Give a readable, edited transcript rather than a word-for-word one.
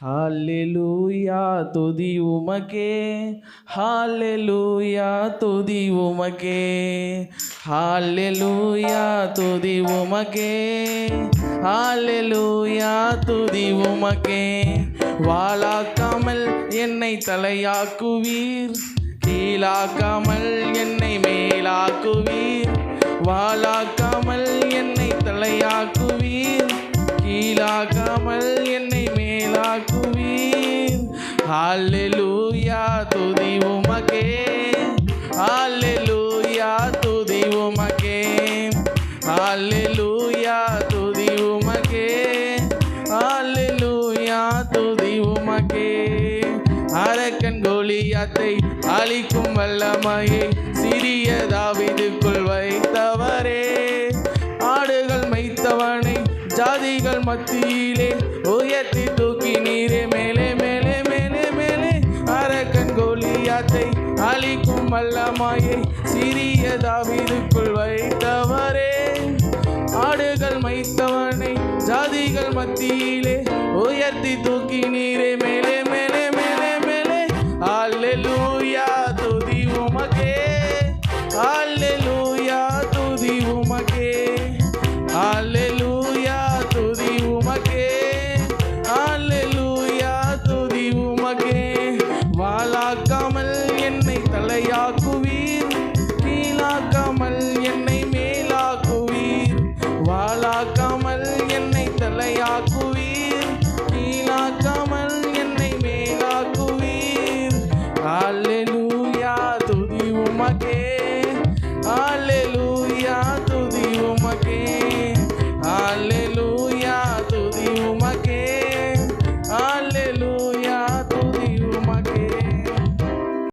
ஹalleluya துதி உமக்கே, ஹalleluya துதி உமக்கே, ஹalleluya துதி உமக்கே, ஹalleluya துதி உமக்கே. வாளாக்காமல் என்னை தலையாக்குவீர், கீழாக்காமல் என்னை மேலாக்குவீர். வாளாக்காமல் என்னை தலையாக்குவீர், கீழாக்காமல் என்னை மேலாக்குவீர். ஹalleluya துதி உமக்கே, ஹalleluya துதி உமக்கே, ஹalleluya துதி உமக்கே, ஹalleluya துதி உமக்கே. அரக்கன் கோலியாத்தை அழிக்கும் வல்லமையை சிறிய தாவீதுக்குள் வைத்தவரே, ஆடுகள் மேய்த்தவனை ஜாதிகள் மத்தியிலே உயர்த்தி தூக்கி நீரே மேலே மேலே மேலே மேலே. அரக்கன் கோலியாத்தை அழிக்கும் வல்லமையை சிறிய தாவீதுக்குள் வைத்தவரே, ஆடுகள் மேய்த்தவனை ஜாதிகள் மத்தியிலே உயர்த்தி தூக்கி நீரே மேலே